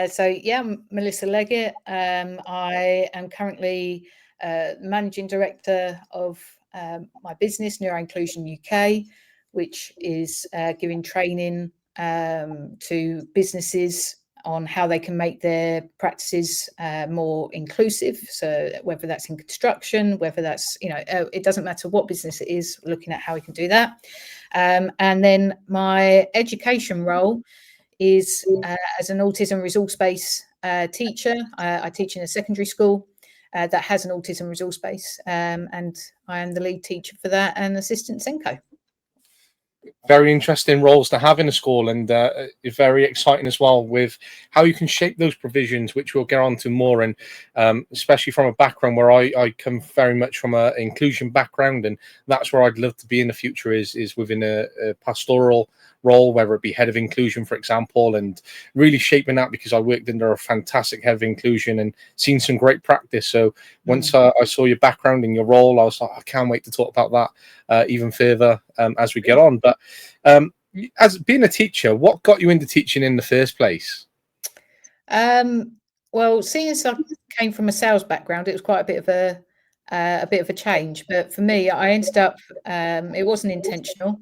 So yeah, I'm Melissa Leggett. I am currently managing director of my business, NeuroInclusion UK, which is giving training to businesses on how they can make their practices more inclusive. So whether that's in construction, whether that's, it doesn't matter what business it is, looking at how we can do that. And then my education role is as an autism resource base teacher. I teach in a secondary school that has an autism resource base, and I am the lead teacher for that and assistant Senko. Very interesting roles to have in a school, and it's very exciting as well with how you can shape those provisions, which we'll get on to more. And especially from a background where I come very much from an inclusion background, and that's where I'd love to be in the future is within a pastoral role, whether it be head of inclusion, for example, and really shaping that, because I worked under a fantastic head of inclusion and seen some great practice. So once I saw your background and your role, I was like, I can't wait to talk about that even further as we get on. But as being a teacher, what got you into teaching in the first place? Well, seeing as I came from a sales background, it was quite a bit of a change. But for me, I ended up, it wasn't intentional.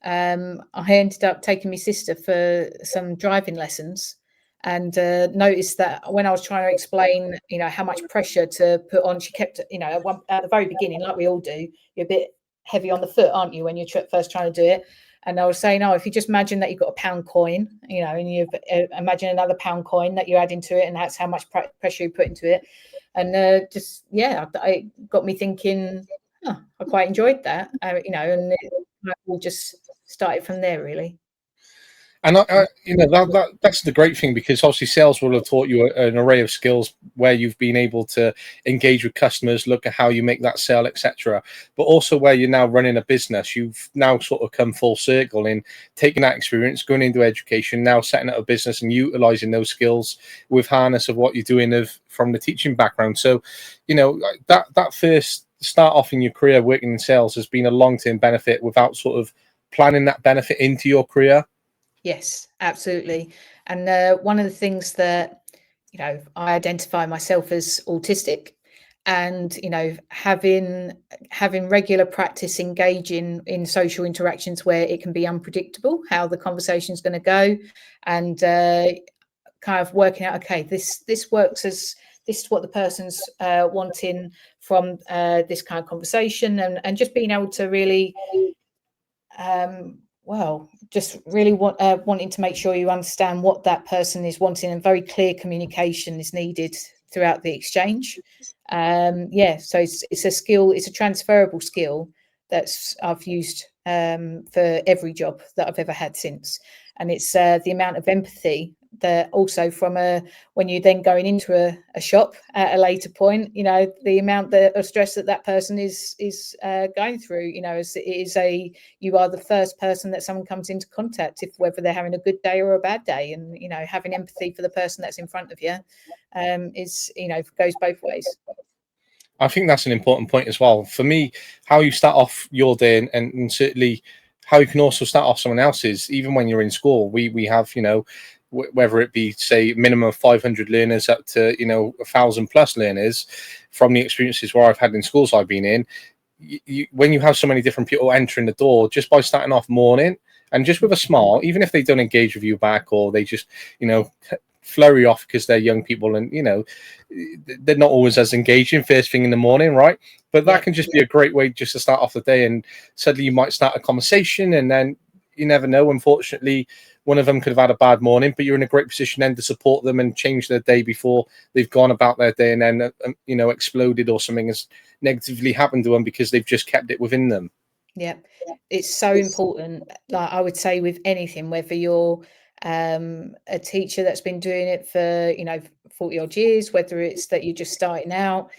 I ended up taking my sister for some driving lessons, and noticed that when I was trying to explain, how much pressure to put on, she kept, at the very beginning, like we all do, you're a bit heavy on the foot, aren't you, when you're first trying to do it? And I was saying, if you just imagine that you've got a pound coin, and you imagine another pound coin that you add into it, and that's how much pressure you put into it. And it got me thinking, I quite enjoyed that, and it all just started from there, really. And that's the great thing, because obviously sales will have taught you an array of skills where you've been able to engage with customers, look at how you make that sale, etc. But also where you're now running a business, you've now sort of come full circle in taking that experience, going into education, now setting up a business and utilizing those skills with harness of what you're doing from the teaching background. So, that first start off in your career working in sales has been a long-term benefit without sort of planning that benefit into your career. Yes, absolutely. And one of the things that, I identify myself as autistic, and, having regular practice engaging in social interactions where it can be unpredictable how the conversation is going to go, and kind of working out, okay, this works as this is what the person's wanting from this kind of conversation, and just being able to really just really wanting to make sure you understand what that person is wanting, and very clear communication is needed throughout the exchange. So it's a skill, it's a transferable skill that's I've used for every job that I've ever had since. And it's the amount of empathy that also when you're then going into a shop at a later point, the amount of stress that person is going through, you are the first person that someone comes into contact, whether they're having a good day or a bad day, and having empathy for the person that's in front of you goes both ways. I think that's an important point as well. For me, how you start off your day, and certainly how you can also start off someone else's, even when you're in school. We have, whether it be, say, minimum of 500 learners up to, 1,000 plus learners, from the experiences where I've had in schools I've been in, when you have so many different people entering the door, just by starting off morning and just with a smile, even if they don't engage with you back, or they just, flurry off because they're young people and, they're not always as engaging first thing in the morning, right? But that can just be a great way just to start off the day, and suddenly you might start a conversation, and then you never know. Unfortunately, one of them could have had a bad morning, but you're in a great position then to support them and change their day before they've gone about their day and then, exploded, or something has negatively happened to them because they've just kept it within them. Yeah, it's so important. Like I would say with anything, whether you're a teacher that's been doing it for 40 odd years, whether it's that you're just starting out,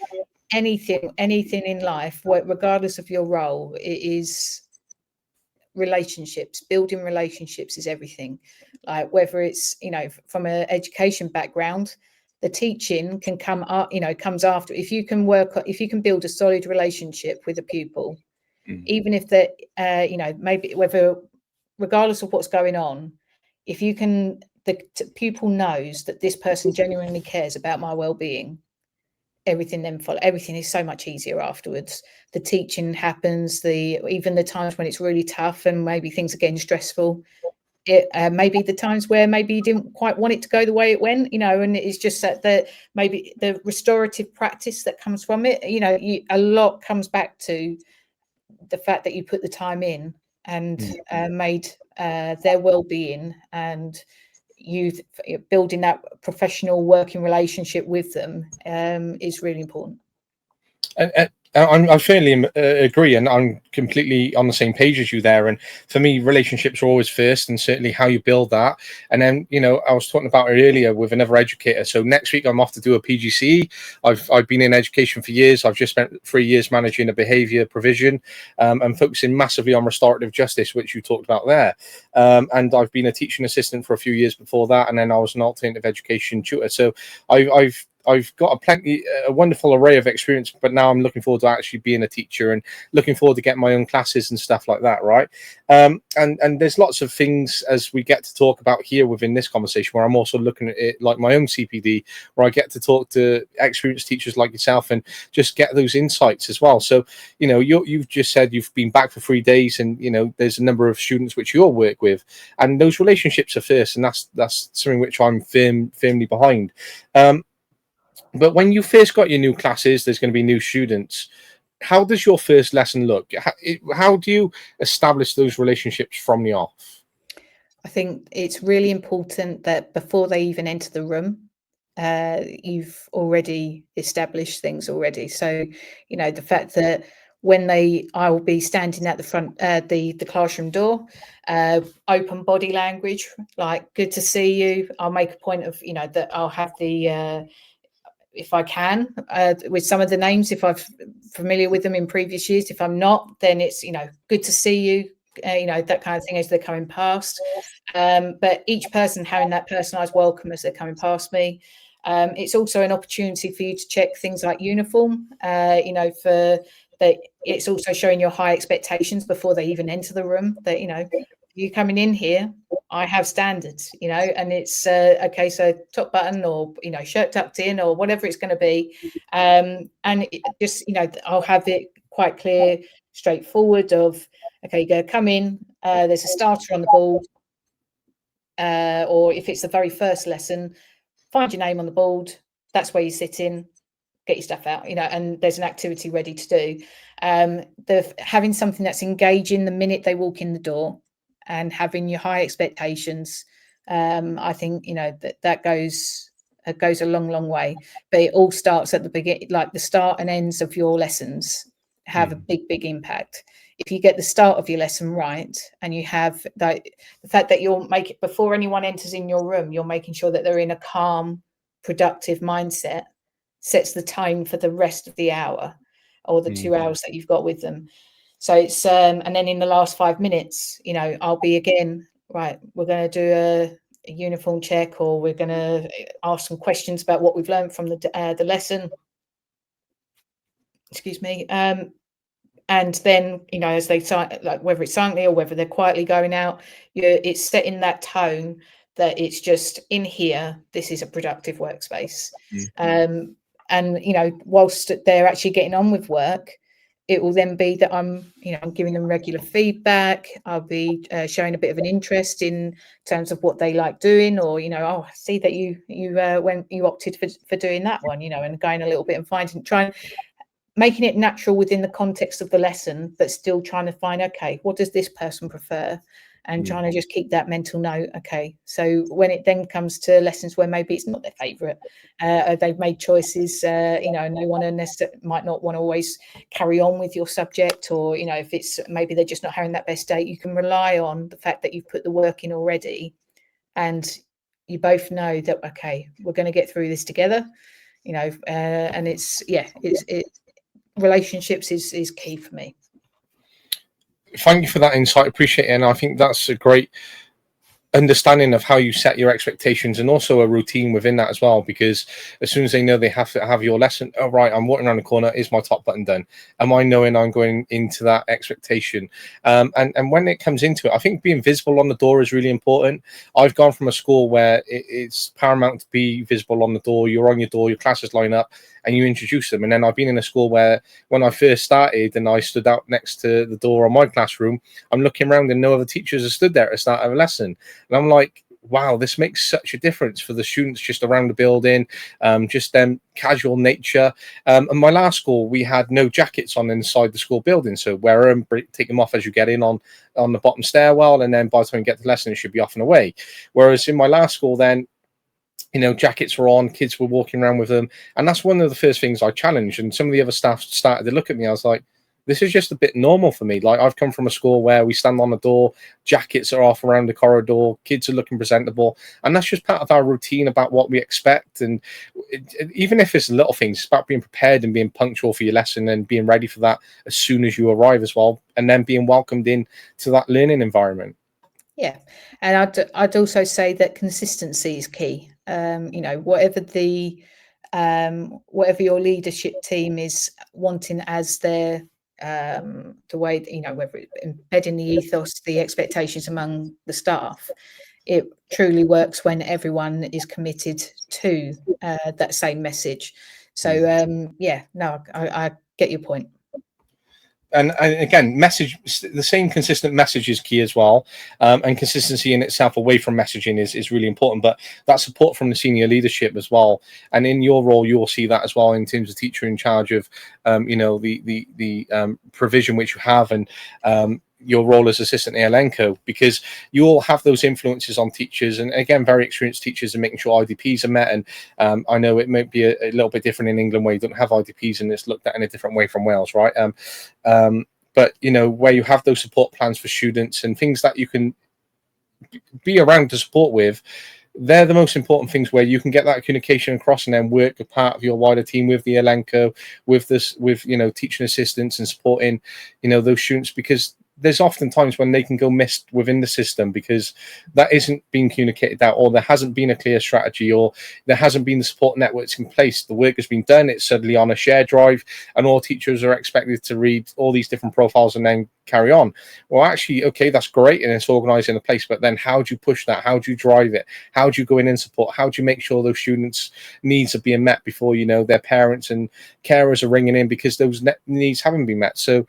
anything in life, regardless of your role, it is relationships. Building relationships is everything. Like whether it's from an education background, the teaching can comes after. If you can build a solid relationship with a pupil, even if that maybe regardless of what's going on, if you can the pupil knows that this person genuinely cares about my well-being, everything then follow. Everything is so much easier afterwards. The teaching happens. Even the times when it's really tough and maybe things are getting stressful. It maybe the times where maybe you didn't quite want it to go the way it went, and it's just that maybe the restorative practice that comes from it, a lot comes back to the fact that you put the time in and made their well-being, and you building that professional working relationship with them is really important. And I fairly agree, and I'm completely on the same page as you there. And for me, relationships are always first, and certainly how you build that. And then, I was talking about it earlier with another educator. So next week I'm off to do a PGCE. I've been in education for years. I've just spent 3 years managing a behaviour provision and focusing massively on restorative justice, which you talked about there. And I've been a teaching assistant for a few years before that, and then I was an alternative education tutor. So I've got a wonderful array of experience, but now I'm looking forward to actually being a teacher and looking forward to getting my own classes and stuff like that, right? And there's lots of things as we get to talk about here within this conversation where I'm also looking at it like my own CPD, where I get to talk to experienced teachers like yourself and just get those insights as well. So, you've just said you've been back for 3 days, and, there's a number of students which you'll work with, and those relationships are first, and that's something which I'm firmly behind. But when you first got your new classes, there's going to be new students. How does your first lesson look? How do you establish those relationships from the off? I think it's really important that before they even enter the room, you've already established things already. So, the fact that I will be standing at the front, the classroom door, open body language, like good to see you. I'll make a point of, that I'll have the if I can, with some of the names, if I'm familiar with them in previous years. If I'm not, then it's, good to see you, that kind of thing as they're coming past. But each person having that personalised welcome as they're coming past me. It's also an opportunity for you to check things like uniform, it's also showing your high expectations before they even enter the room, that, you coming in here, I have standards, and it's okay, so top button or, shirt tucked in or whatever it's going to be. And just, I'll have it quite clear, straightforward of, okay, you go come in, there's a starter on the board, or if it's the very first lesson, find your name on the board, that's where you sit in, get your stuff out, and there's an activity ready to do. Having something that's engaging the minute they walk in the door, and having your high expectations, I think that goes a long way. But it all starts at the beginning, like the start and ends of your lessons have a big impact. If you get the start of your lesson right, and you have the fact that you'll make it before anyone enters in your room, you're making sure that they're in a calm, productive mindset, sets the time for the rest of the hour or the 2 hours that you've got with them. So it's and then in the last 5 minutes, I'll be again, right, we're going to do a uniform check, or we're going to ask some questions about what we've learned from the lesson. Excuse me. And then, as they like, whether it's silently or whether they're quietly going out, it's setting that tone that it's just in here, this is a productive workspace. And, whilst they're actually getting on with work, it will then be that I'm giving them regular feedback. I'll be showing a bit of an interest in terms of what they like doing, or, oh, I see that you opted for doing that one, and going a little bit and making it natural within the context of the lesson, but still trying to find, okay, what does this person prefer? And trying to just keep that mental note. Okay, so when it then comes to lessons where maybe it's not their favourite, they've made choices, and they might not want to always carry on with your subject, or, if it's maybe they're just not having that best day, you can rely on the fact that you've put the work in already, and you both know that, okay, we're going to get through this together, and it's relationships is key for me. Thank you for that insight. Appreciate it. And I think that's a great understanding of how you set your expectations, and also a routine within that as well, because as soon as they know they have to have your lesson, oh right, I'm walking around the corner, is my top button done, am I knowing I'm going into that expectation? And when it comes into it, I think being visible on the door is really important. I've gone from a school where it's paramount to be visible on the door. You're on your door, your classes line up, and you introduce them. And then I've been in a school where when I first started and I stood out next to the door of my classroom, I'm looking around and no other teachers have stood there at the start of a lesson. And I'm like, wow, this makes such a difference for the students just around the building, just them casual nature. And my last school, we had no jackets on inside the school building. So wear them, take them off as you get in on the bottom stairwell. And then by the time you get to the lesson, it should be off and away. Whereas in my last school, then, you know, jackets were on, kids were walking around with them. And that's one of the first things I challenged. And some of the other staff started to look at me. I was like, this is just a bit normal for me. Like, I've come from a school where we stand on the door, jackets are off around the corridor, kids are looking presentable, and that's just part of our routine about what we expect. And even if it's little things, it's about being prepared and being punctual for your lesson and being ready for that as soon as you arrive as well, and then being welcomed in to that learning environment. Yeah, and I'd also say that consistency is key. You know, whatever your leadership team is wanting as their the way, you know, whether it's embedding the ethos, the expectations among the staff, it truly works when everyone is committed to that same message. So yeah, no, I get your point. And again, the same consistent message is key as well, and consistency in itself away from messaging is really important, but that support from the senior leadership as well. And in your role, you'll see that as well in terms of teacher in charge of you know, the provision which you have, and your role as assistant ALNCO, because you'll have those influences on teachers, and again, very experienced teachers, and making sure IDPs are met. And I know it might be a little bit different in England, where you don't have IDPs and it's looked at in a different way from Wales, right? But you know, where you have those support plans for students and things that you can be around to support with, they're the most important things, where you can get that communication across and then work a part of your wider team with the Elenco, with you know, teaching assistants and supporting, you know, those students, because there's often times when they can go missed within the system because that isn't being communicated out, or there hasn't been a clear strategy, or there hasn't been the support networks in place. The work has been done, it's suddenly on a shared drive, and all teachers are expected to read all these different profiles and then carry on. Well, actually, okay, that's great, and it's organized in a place, but then how do you push that? How do you drive it? How do you go in and support? How do you make sure those students' needs are being met before, you know, their parents and carers are ringing in because those needs haven't been met? So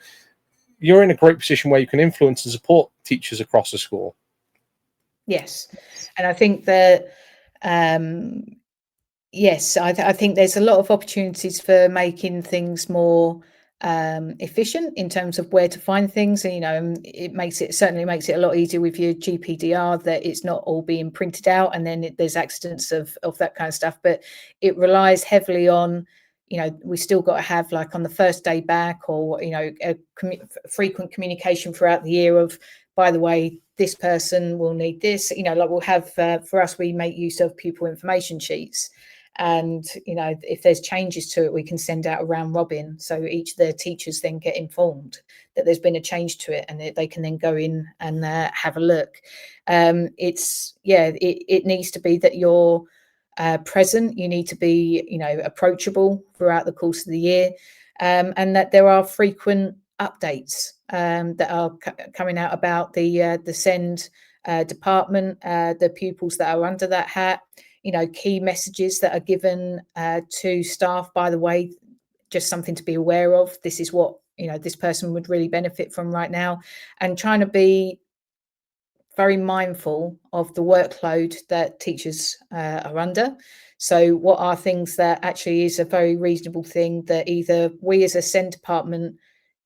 you're in a great position where you can influence and support teachers across the school. Yes, and I think that yes, I think there's a lot of opportunities for making things more efficient in terms of where to find things. And, you know, it certainly makes it a lot easier with your GPDR, that it's not all being printed out and then there's accidents of that kind of stuff. But it relies heavily on, you know, we still got to have, like, on the first day back, or, you know, frequent communication throughout the year of, by the way, this person will need this. You know, like, we'll have for us, we make use of pupil information sheets. And, you know, if there's changes to it, we can send out a round robin. So each of their teachers then get informed that there's been a change to it, and they can then go in and have a look. It needs to be that you're present. You need to be, you know, approachable throughout the course of the year, and that there are frequent updates that are coming out about the SEND department, the pupils that are under that hat. You know, key messages that are given to staff, by the way, just something to be aware of. This is what, you know, this person would really benefit from right now, and trying to be very mindful of the workload that teachers are under. So what are things that actually is a very reasonable thing that either we as a SEND department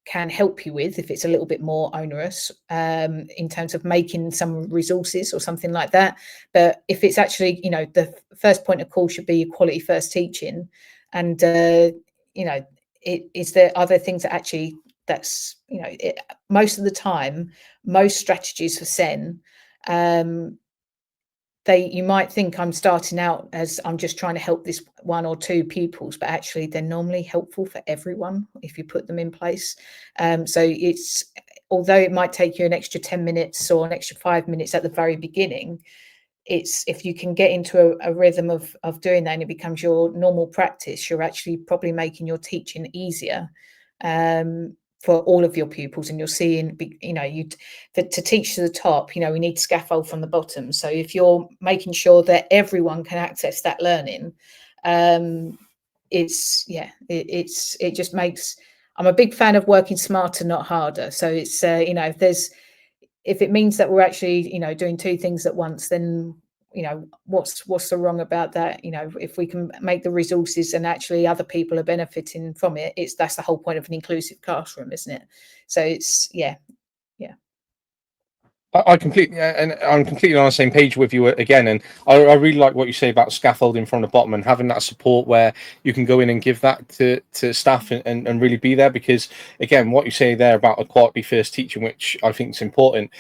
can help you with, if it's a little bit more onerous, in terms of making some resources or something like that. But if it's actually, you know, the first point of call should be quality first teaching. And, you know, is there other things that actually, that's, you know, most of the time, most strategies for SEN, you might think I'm starting out as I'm just trying to help this one or two pupils, but actually they're normally helpful for everyone if you put them in place. So it's although it might take you an extra 10 minutes or an extra 5 minutes at the very beginning, it's if you can get into a rhythm of doing that and it becomes your normal practice, you're actually probably making your teaching easier for all of your pupils. And you're seeing, you know, to teach to the top, you know, we need scaffold from the bottom. So if you're making sure that everyone can access that learning, it just makes, I'm a big fan of working smarter, not harder. So it's you know, if it means that we're actually, you know, doing two things at once, then, you know, what's so wrong about that? You know, if we can make the resources and actually other people are benefiting from it, that's the whole point of an inclusive classroom, isn't it? So it's yeah. I completely, and I'm completely on the same page with you again. And I really like what you say about scaffolding from the bottom and having that support where you can go in and give that to staff and really be there. Because again, what you say there about a quality first teaching, which I think is important,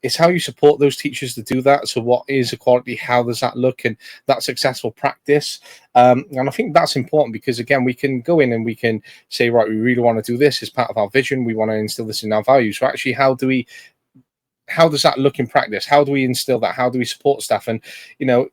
it's how you support those teachers to do that. So what is equality? How does that look? And that successful practice. And I think that's important because, again, we can go in and we can say, right, we really want to do this as part of our vision. We want to instill this in our values. So actually, how does that look in practice? How do we instill that? How do we support staff? And, you know,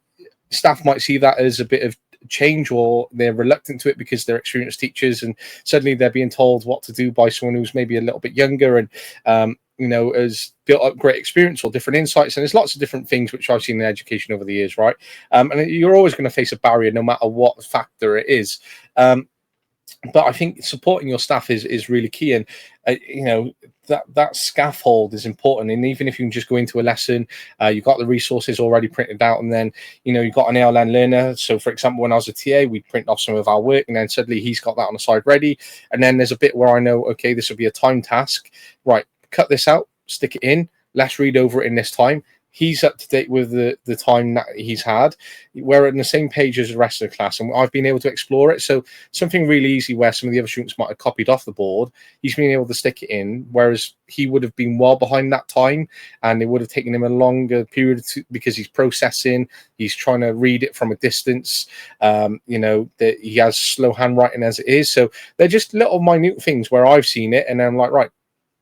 staff might see that as a bit of change, or they're reluctant to it because they're experienced teachers and suddenly they're being told what to do by someone who's maybe a little bit younger and you know, has built up great experience or different insights. And there's lots of different things which I've seen in education over the years, right? And you're always going to face a barrier no matter what factor it is. But I think supporting your staff is really key. And you know, that scaffold is important. And even if you can just go into a lesson, you've got the resources already printed out, and then, you know, you've got an ALN learner. So for example, when I was a TA, we'd print off some of our work, and then suddenly he's got that on the side ready. And then there's a bit where I know, okay, this will be a time task, right? Cut this out, stick it in, let's read over it in this time. He's up to date with the time that he's had. We're on the same page as the rest of the class, and I've been able to explore it. So something really easy where some of the other students might have copied off the board, he's been able to stick it in, whereas he would have been well behind that time, and it would have taken him a longer period because he's processing, he's trying to read it from a distance. You know, that he has slow handwriting as it is. So they're just little minute things where I've seen it, and I'm like, right,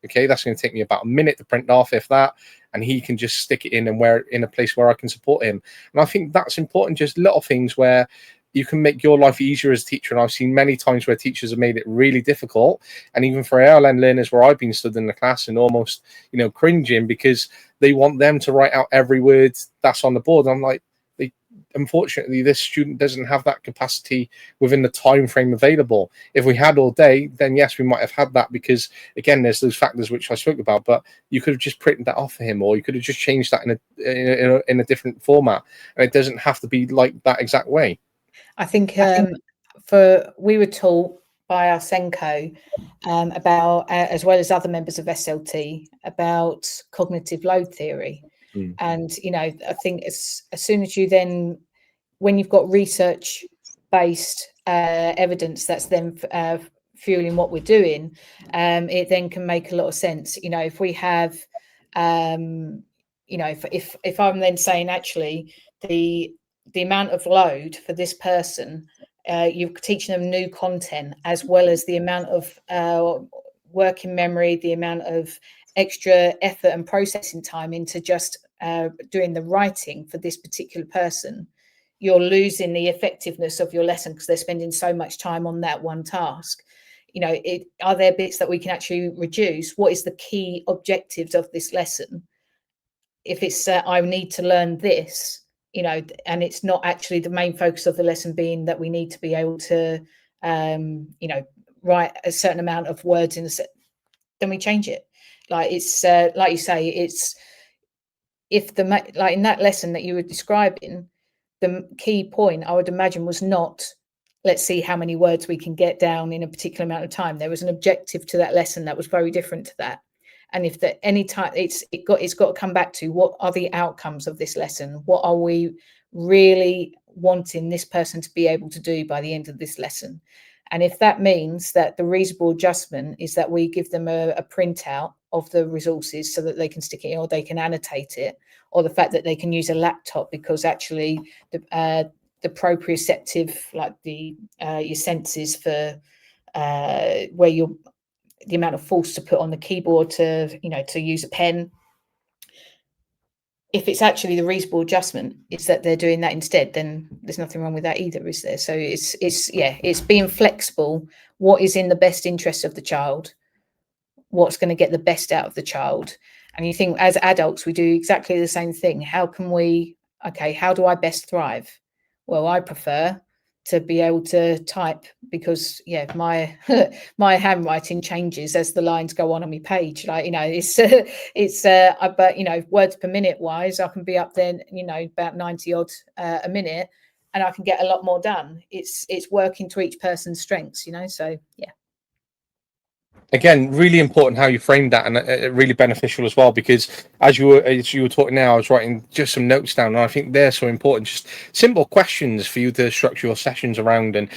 okay, that's going to take me about a minute to print off, if that, and he can just stick it in and wear it in a place where I can support him. And I think that's important, just little things where you can make your life easier as a teacher. And I've seen many times where teachers have made it really difficult. And even for ALN learners where I've been stood in the class and almost, you know, cringing because they want them to write out every word that's on the board. I'm like, unfortunately, this student doesn't have that capacity within the time frame available. If we had all day, then yes, we might have had that, because again, there's those factors which I spoke about. But you could have just printed that off for him, or you could have just changed that in a different format, and it doesn't have to be like that exact way. I think we were taught by our Senko about, as well as other members of SLT, about cognitive load theory. Mm. And, you know, I think as soon as you then, when you've got research based evidence that's then fueling what we're doing, it then can make a lot of sense. You know, if we have, you know, if I'm then saying actually the amount of load for this person, you're teaching them new content, as well as the amount of working memory, the amount of extra effort and processing time into just doing the writing for this particular person, you're losing the effectiveness of your lesson because they're spending so much time on that one task. You know, are there bits that we can actually reduce? What is the key objectives of this lesson? If it's I need to learn this, you know, and it's not actually the main focus of the lesson being that we need to be able to, you know, write a certain amount of words in a set, then we change it. Like it's like you say, it's if the like in that lesson that you were describing, the key point I would imagine was not let's see how many words we can get down in a particular amount of time. There was an objective to that lesson that was very different to that. And if at any time it's got to come back to what are the outcomes of this lesson? What are we really wanting this person to be able to do by the end of this lesson? And if that means that the reasonable adjustment is that we give them a printout of the resources so that they can stick it in, or they can annotate it, or the fact that they can use a laptop because actually the proprioceptive, like the your senses for where you're the amount of force to put on the keyboard to, you know, to use a pen. If it's actually the reasonable adjustment is that they're doing that instead, then there's nothing wrong with that either, is there? So it's being flexible. What is in the best interest of the child? What's going to get the best out of the child? And you think as adults, we do exactly the same thing. How can we, okay, how do I best thrive? Well, I prefer to be able to type because my my handwriting changes as the lines go on my page. Like, you know, but you know, words per minute wise, I can be up there, you know, about 90 odd a minute, and I can get a lot more done. It's working to each person's strengths, you know. So yeah. Again, really important how you framed that, and really beneficial as well, because as you were talking now, I was writing just some notes down, and I think they're so important. Just simple questions for you to structure your sessions around, and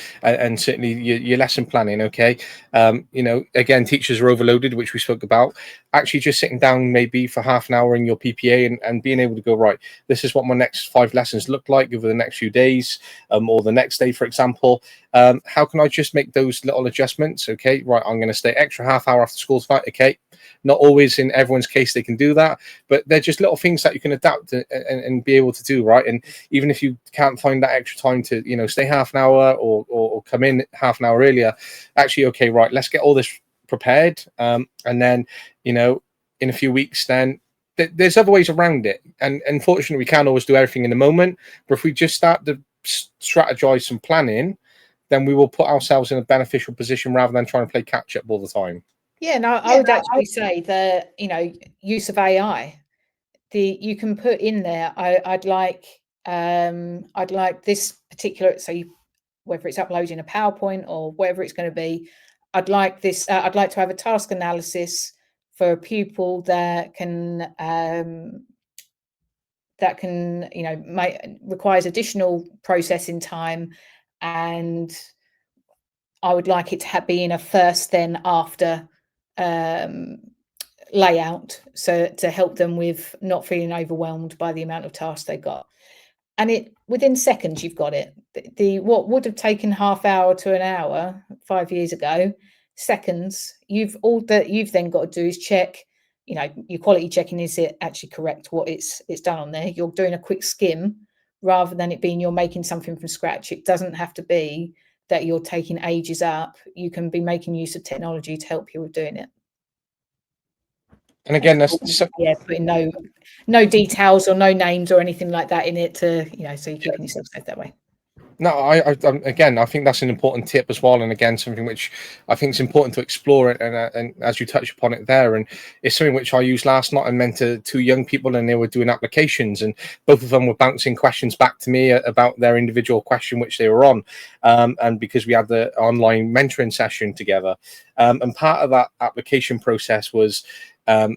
certainly your lesson planning. Okay, you know, again, teachers are overloaded, which we spoke about. Actually, just sitting down maybe for half an hour in your PPA and being able to go, right, this is what my next 5 lessons look like over the next few days, or the next day, for example. How can I just make those little adjustments? Okay, right, I'm going to stay extra half hour after school tonight. Okay, not always in everyone's case they can do that, but they're just little things that you can adapt and be able to do, right? And even if you can't find that extra time to, you know, stay half an hour or come in half an hour earlier, actually, okay, right, let's get all this prepared, and then, you know, in a few weeks, then there's other ways around it. And unfortunately, we can't always do everything in the moment, but if we just start to strategize some planning, then we will put ourselves in a beneficial position rather than trying to play catch up all the time. Yeah, no, I would actually say the, you know, use of AI. You can put in there, I'd like this particular, so whether it's uploading a PowerPoint or whatever it's going to be, I'd like this, I'd like to have a task analysis for a pupil that can you know, requires additional processing time, and I would like it to be in a first then after layout, so to help them with not feeling overwhelmed by the amount of tasks they got. And it within seconds you've got it. The what would have taken half hour to an hour 5 years ago, seconds. All that you've then got to do is check, you know, your quality checking, is it actually correct what it's done on there. You're doing a quick skim rather than it being you're making something from scratch. It doesn't have to be that you're taking ages up. You can be making use of technology to help you with doing it. And again, that's putting no details or no names or anything like that in it, to, you know, so you're keeping yourself safe that way. No, again, I think that's an important tip as well, and again, something which I think is important to explore it, and as you touch upon it there, and it's something which I used last night. I mentored 2 young people, and they were doing applications, and both of them were bouncing questions back to me about their individual question which they were on, and because we had the online mentoring session together, and part of that application process was,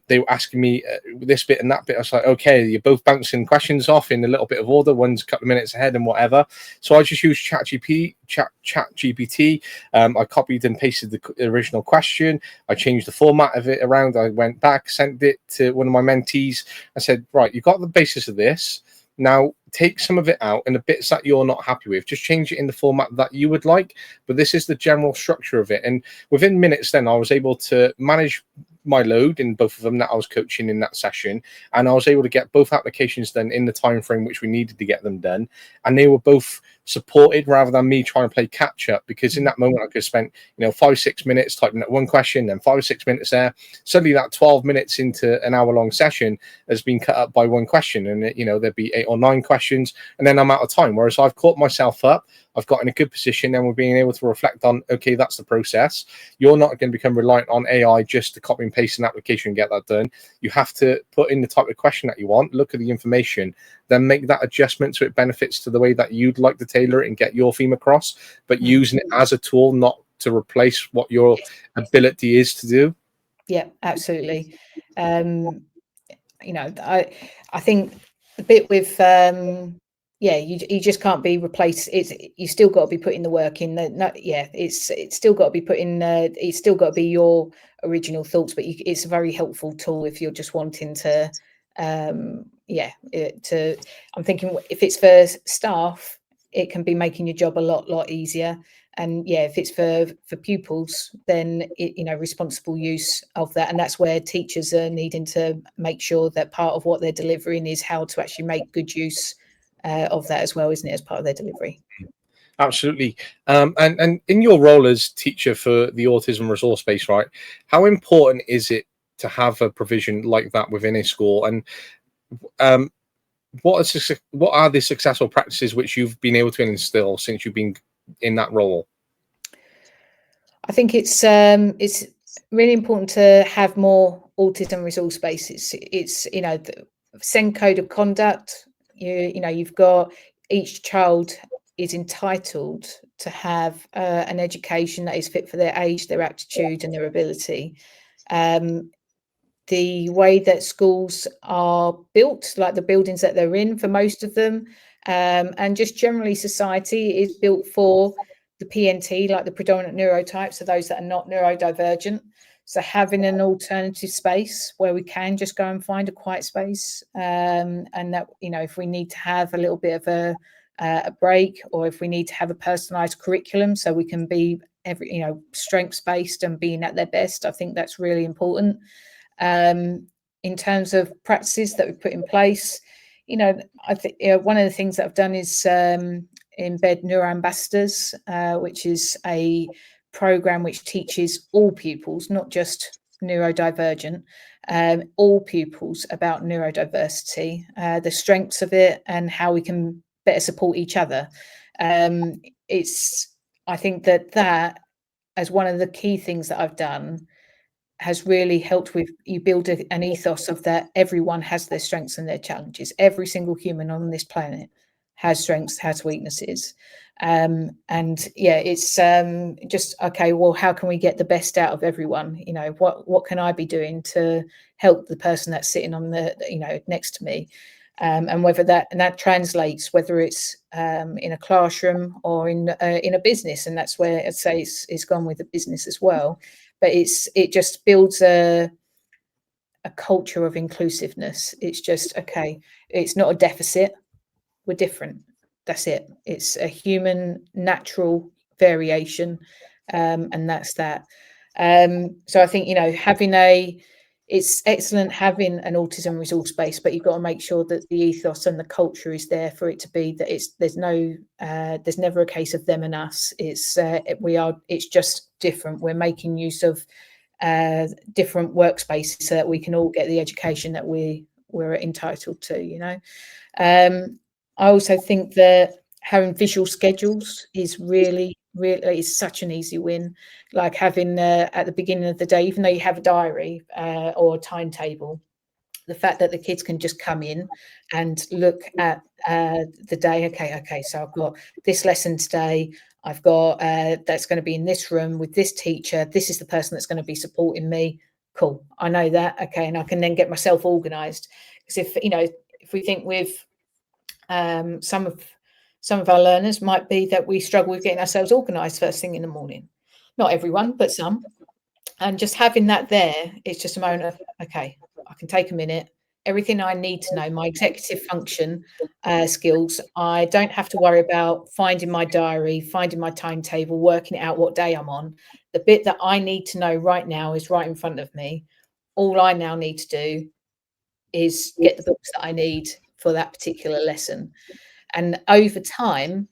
they were asking me this bit and that bit. I was like, okay, you're both bouncing questions off in a little bit of order. One's a couple of minutes ahead and whatever. So I just used ChatGPT. I copied and pasted the original question. I changed the format of it around. I went back, sent it to one of my mentees. I said, right, you got the basis of this. Now take some of it out, and the bits that you're not happy with, just change it in the format that you would like. But this is the general structure of it. And within minutes, then I was able to manage my load in both of them that I was coaching in that session, and I was able to get both applications done in the time frame which we needed to get them done, and they were both supported rather than me trying to play catch up, because in that moment I could have spent, you know, 5-6 minutes typing out one question, then 5 or 6 minutes there. Suddenly that 12 minutes into an hour-long session has been cut up by one question, and you know, there'd be 8 or 9 questions, and then I'm out of time. Whereas I've caught myself up, I've got in a good position, and we're being able to reflect on, okay, that's the process. You're not going to become reliant on AI just to copy and paste an application and get that done. You have to put in the type of question that you want, look at the information, then make that adjustment so it benefits to the way that you'd like to tailor it and get your theme across, but using it as a tool, not to replace what your ability is to do. Yeah, absolutely. You know, I think the bit with you just can't be replaced. You still got to be putting the work in. It's still got to be put in. It's still got to be your original thoughts, but it's a very helpful tool if you're just wanting to. I'm thinking if it's for staff, it can be making your job a lot easier. yeah, if it's for pupils, then responsible use of that, and that's where teachers are needing to make sure that part of what they're delivering is how to actually make good use of that as well, isn't it, as part of their delivery? Absolutely. And in your role as teacher for the autism resource base, right, how important is it to have a provision like that within a school? And what are the successful practices which you've been able to instill since you've been in that role? I think it's really important to have more autism resource bases. It's the SEND code of conduct. You've got, each child is entitled to have an education that is fit for their age, their aptitude, and their ability. The way that schools are built, like the buildings that they're in for most of them, and just generally society is built for the PNT, like the predominant neurotypes, so those that are not neurodivergent. So having an alternative space where we can just go and find a quiet space, and that, if we need to have a little bit of a break, or if we need to have a personalized curriculum so we can be strengths based and being at their best, I think that's really important. In terms of practices that we put in place, I think one of the things that I've done is embed neuroambassadors, which is a program which teaches all pupils, not just neurodivergent, all pupils about neurodiversity, the strengths of it, and how we can better support each other. I think that as one of the key things that I've done has really helped with, you build an ethos of that everyone has their strengths and their challenges. Every single human on this planet has strengths, has weaknesses. And yeah, it's just, okay, well, how can we get the best out of everyone? What can I be doing to help the person that's sitting on the, next to me? And whether that translates, whether it's in a classroom or in a business, and that's where I'd say it's gone with the business as well. But it just builds a culture of inclusiveness. It's just, okay, it's not a deficit. We're different. That's it. It's a human natural variation, and that's that. So I think it's excellent having an autism resource base, but you've got to make sure that the ethos and the culture is there for it to be that there's never a case of them and us. It's just different. We're making use of different workspaces so that we can all get the education that we're entitled to. I also think that having visual schedules is really is such an easy win. Like having at the beginning of the day, even though you have a diary or a timetable, the fact that the kids can just come in and look at the day. Okay, so I've got this lesson today. I've got that's going to be in this room with this teacher. This is the person that's going to be supporting me. Cool, I know that. Okay, and I can then get myself organised. Because if we think with some of our learners might be that we struggle with getting ourselves organised first thing in the morning. Not everyone, but some. And just having that there, it's just a moment of, okay, I can take a minute. Everything I need to know, my executive function skills, I don't have to worry about finding my diary, finding my timetable, working out what day I'm on. The bit that I need to know right now is right in front of me. All I now need to do is get the books that I need for that particular lesson. And over time,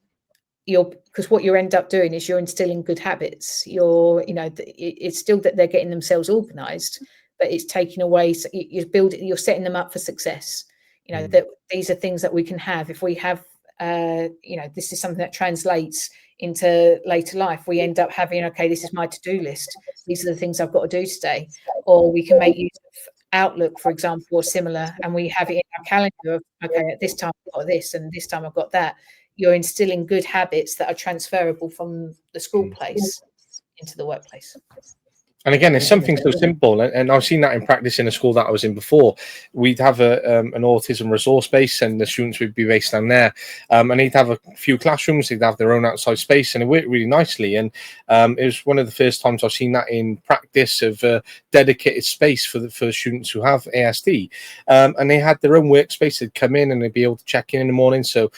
because what you end up doing is you're instilling good habits. It's still that they're getting themselves organized, but it's taking away, so you're setting them up for success. That these are things that we can have if we have this is something that translates into later life. We end up having, okay, this is my to-do list, these are the things I've got to do today. Or we can make use of Outlook, for example, or similar, and we have it in our calendar of, okay, at this time I've got this and this time I've got that. You're instilling good habits that are transferable from the school place into the workplace. And again, it's something so simple, and I've seen that in practice in a school that I was in before. We'd have an autism resource base, and the students would be based down there, and they'd have a few classrooms. They'd have their own outside space, and it worked really nicely. And it was one of the first times I've seen that in practice of dedicated space for students who have ASD, and they had their own workspace. They'd come in and they'd be able to check in the morning. So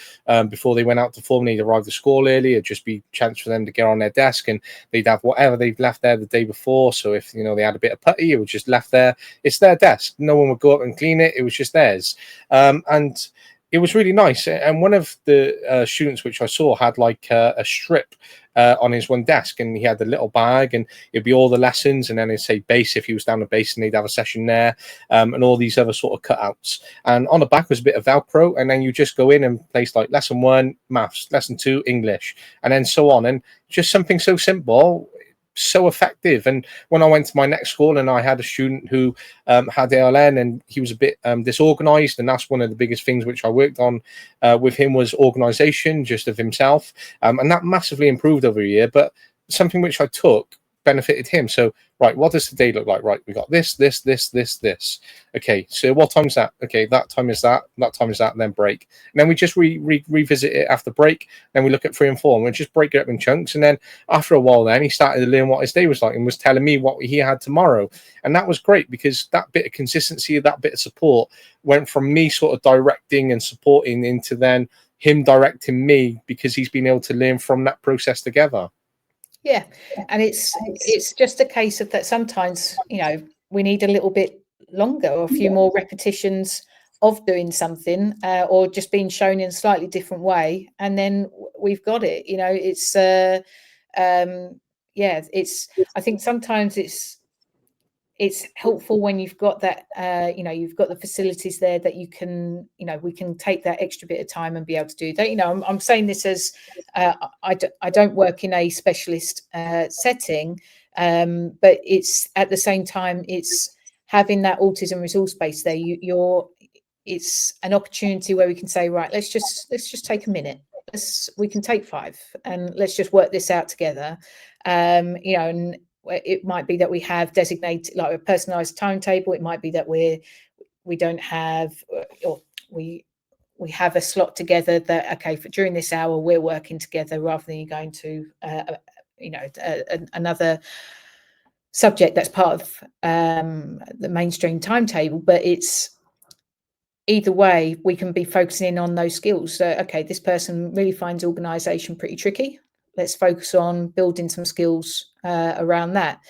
before they went out to form, they'd arrive at school early. It'd just be a chance for them to get on their desk, and they'd have whatever they've left there the day before. So if they had a bit of putty, it was just left there. It's their desk. No one would go up and clean it. It was just theirs, and it was really nice. And one of the students which I saw had like a strip on his one desk, and he had a little bag, and it'd be all the lessons, and then it'd say base if he was down the base, and they'd have a session there, and all these other sort of cutouts. And on the back was a bit of Velcro, and then you just go in and place like lesson 1 maths, lesson 2 English, and then so on. And just something so simple, so effective. And when I went to my next school, and I had a student who had ALN, and he was a bit disorganized, and that's one of the biggest things which I worked on with him was organization, just of himself, and that massively improved over a year. But something which I took benefited him. So right, what does the day look like? Right, we got this. Okay, so what time's that? Okay, that time is that time is that, and then break. And then we just revisit it after break. Then we look at 3 and 4, and we just break it up in chunks. And then after a while, then he started to learn what his day was like, and was telling me what he had tomorrow. And that was great, because that bit of consistency, that bit of support went from me sort of directing and supporting into then him directing me, because he's been able to learn from that process together. Yeah, and it's just a case of that sometimes, we need a little bit longer, or a few more repetitions of doing something, or just being shown in a slightly different way, and then we've got it. It's it's, I think sometimes it's helpful when you've got that, you've got the facilities there that you can, we can take that extra bit of time and be able to do that. I'm saying this as I don't work in a specialist setting, but it's at the same time, it's having that autism resource base there. It's an opportunity where we can say, right, let's just take a minute. We can take 5, and let's just work this out together. And it might be that we have designated like a personalized timetable. It might be that we don't have, or we have a slot together that, okay, for during this hour we're working together, rather than you going to another subject that's part of the mainstream timetable. But it's either way, we can be focusing on those skills. So, okay, this person really finds organization pretty tricky. Let's focus on building some skills around that,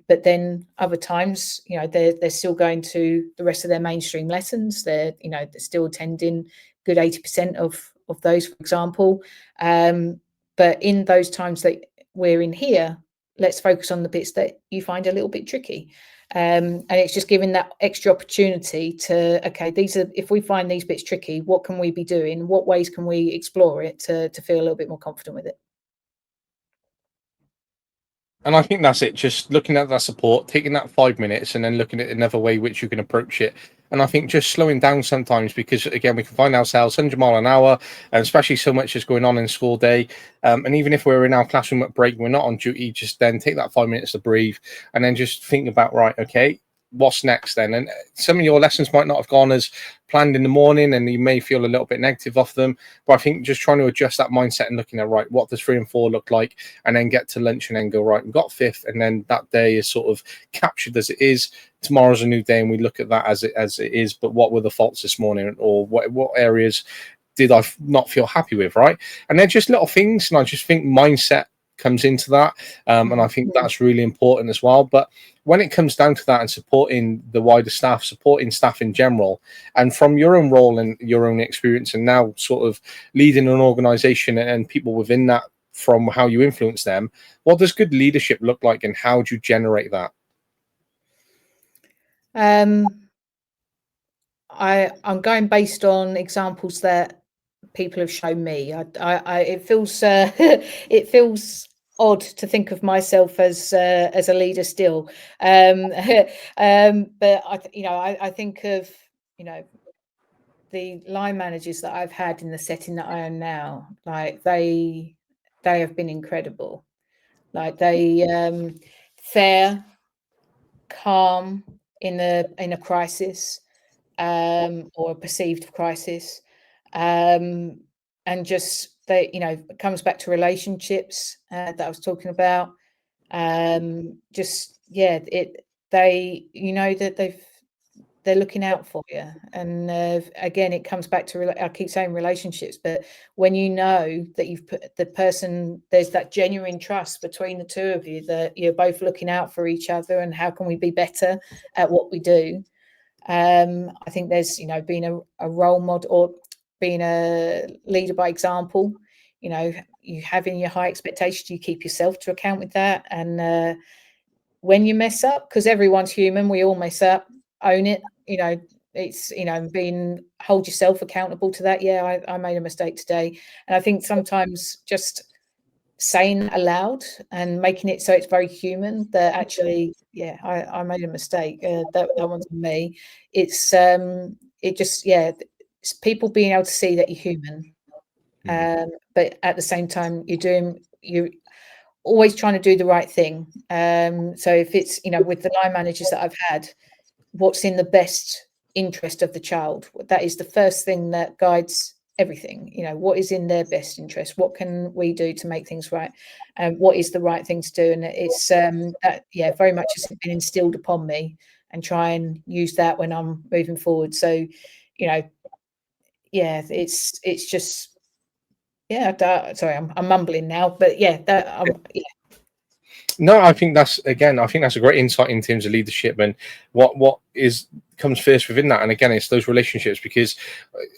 but then other times, they're still going to the rest of their mainstream lessons. They're still attending good 80% of those, for example. But in those times that we're in here, let's focus on the bits that you find a little bit tricky. And it's just giving that extra opportunity to, okay, if we find these bits tricky, what can we be doing? What ways can we explore it to feel a little bit more confident with it? And I think that's it. Just looking at that support, taking that 5 minutes, and then looking at another way which you can approach it. And I think just slowing down sometimes, because again, we can find ourselves 100 mile an hour, and especially so much is going on in school day. And even if we're in our classroom at break, we're not on duty, just then take that 5 minutes to breathe, and then just think about, right, okay, what's next then? And some of your lessons might not have gone as planned in the morning, and you may feel a little bit negative off them, but I think just trying to adjust that mindset and looking at, right, what does 3 and 4 look like, and then get to lunch and then go, right, we've got 5th, and then that day is sort of captured as it is. Tomorrow's a new day, and we look at that as it is, but what were the faults this morning, or what areas did I not feel happy with, right? And they're just little things, and I just think mindset comes into that, and I think that's really important as well. But when it comes down to that, and supporting the wider staff, supporting staff in general, and from your own role and your own experience, and now sort of leading an organization and people within that, from how you influence them, what does good leadership look like, and how do you generate that? I'm going based on examples that people have shown me. It feels it feels odd to think of myself as a leader still, but I think of the line managers that I've had in the setting that I am now. Like they have been incredible. Like fair, calm in a crisis, or a perceived crisis, and just they, it comes back to relationships that I was talking about. Just yeah, they that they're looking out for you, and again, it comes back to I keep saying relationships, but when you know that you've put the person, there's that genuine trust between the two of you, that you're both looking out for each other, and how can we be better at what we do. I think there's being a role model, or being a leader by example. You having your high expectations, you keep yourself to account with that, and when you mess up, because everyone's human, we all mess up, own it. It's being, hold yourself accountable to that. Yeah, I made a mistake today. And I think sometimes just saying aloud and making it so it's very human, that actually, yeah, I made a mistake, that one's on me. It's it just, yeah, it's people being able to see that you're human, but at the same time you're always trying to do the right thing. So if it's, with the line managers that I've had, what's in the best interest of the child, that is the first thing that guides everything. What is in their best interest, what can we do to make things right, and what is the right thing to do. And it's that, yeah, very much has been instilled upon me, and try and use that when I'm moving forward. So yeah, it's just, yeah, sorry, I'm mumbling now, but yeah, yeah. No, I think that's a great insight in terms of leadership and what comes first within that. And again, it's those relationships, because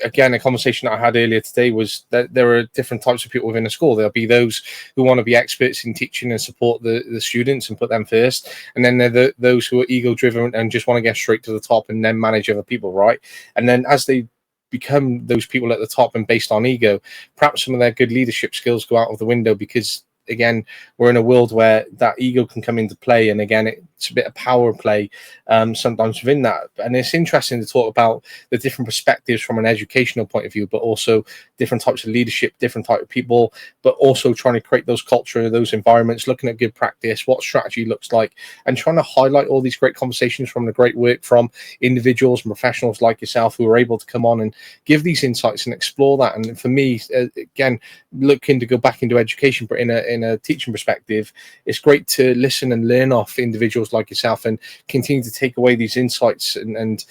again, a conversation that I had earlier today was that there are different types of people within a school. There'll be those who want to be experts in teaching and support the students and put them first, and then there are those who are ego driven and just want to get straight to the top and then manage other people, right? And then as they become those people at the top and based on ego, perhaps some of their good leadership skills go out of the window, because again, we're in a world where that ego can come into play, and again, it's a bit of power play sometimes within that. And it's interesting to talk about the different perspectives from an educational point of view, but also different types of leadership, different type of people, but also trying to create those culture, those environments, looking at good practice, what strategy looks like, and trying to highlight all these great conversations from the great work from individuals and professionals like yourself who are able to come on and give these insights and explore that. And for me, again, looking to go back into education, but in a teaching perspective, it's great to listen and learn off individuals like yourself, and continue to take away these insights and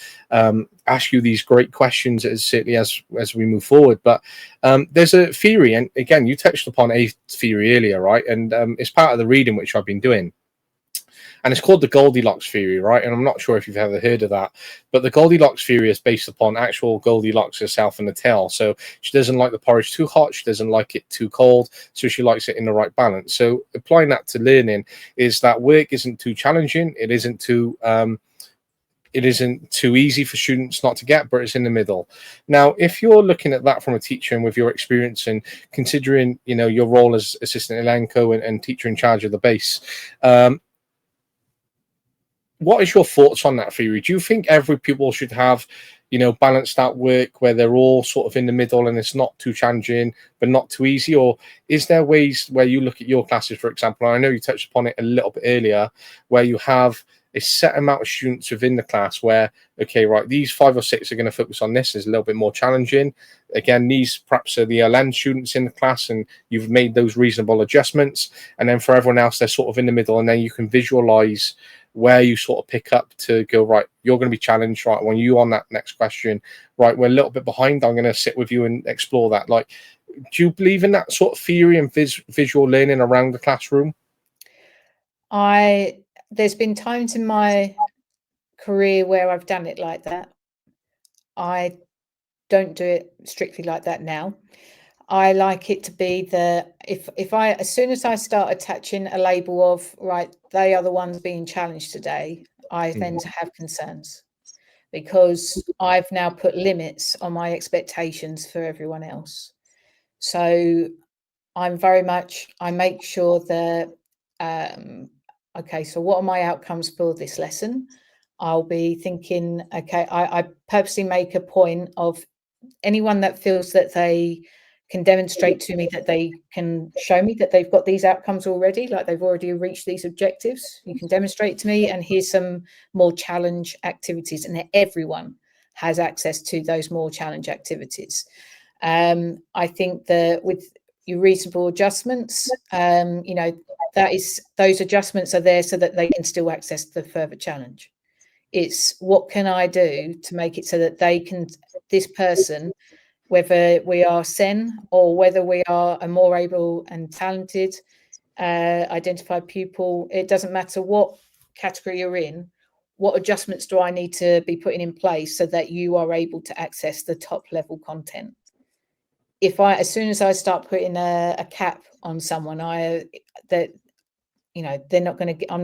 ask you these great questions certainly as we move forward. But there's a theory, and again, you touched upon a theory earlier, right? And it's part of the reading which I've been doing. And it's called the Goldilocks theory, right? And I'm not sure if you've ever heard of that, but the Goldilocks theory is based upon actual Goldilocks herself and the tail. So she doesn't like the porridge too hot, she doesn't like it too cold, so she likes it in the right balance. So applying that to learning is that work isn't too challenging, it isn't too easy for students not to get, but it's in the middle. Now, if you're looking at that from a teacher and with your experience and considering, your role as assistant Elenco and teacher in charge of the base, what is your thoughts on that theory? Do you think every pupil should have, balanced out work where they're all sort of in the middle and it's not too challenging, but not too easy? Or is there ways where you look at your classes, for example, and I know you touched upon it a little bit earlier, where you have a set amount of students within the class where, okay, right, these 5 or 6 are going to focus on this, is a little bit more challenging. Again, these perhaps are the LN students in the class, and you've made those reasonable adjustments. And then for everyone else, they're sort of in the middle, and then you can visualize where you sort of pick up to go, right, you're going to be challenged, right, when you on that next question, right, we're a little bit behind, I'm going to sit with you and explore that. Like, do you believe in that sort of theory and visual learning around the classroom? There's been times in my career where I've done it like that. I don't do it strictly like that now. I like it to be if I, as soon as I start attaching a label of, right, they are the ones being challenged today, I then have concerns, because I've now put limits on my expectations for everyone else. So I'm very much, I make sure that, okay, so what are my outcomes for this lesson? I'll be thinking, okay, I purposely make a point of anyone that feels that they can demonstrate to me that they can show me that they've got these outcomes already, like they've already reached these objectives. You can demonstrate to me, and here's some more challenge activities, and everyone has access to those more challenge activities. I think that with your reasonable adjustments, you know, those adjustments are there so that they can still access the further challenge. It's what can I do to make it so that they can, this person, whether we are SEN or whether we are a more able and talented identified pupil, it doesn't matter what category you're in, what adjustments do I need to be putting in place so that you are able to access the top level content? As soon as I start putting a cap on someone, that, you know, I'm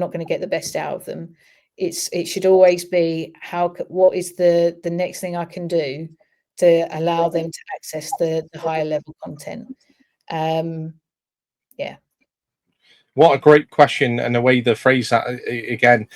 not going to get the best out of them. It should always be what is the next thing I can do to allow them to access the higher level content. Yeah. What a great question, and the way they phrase that again,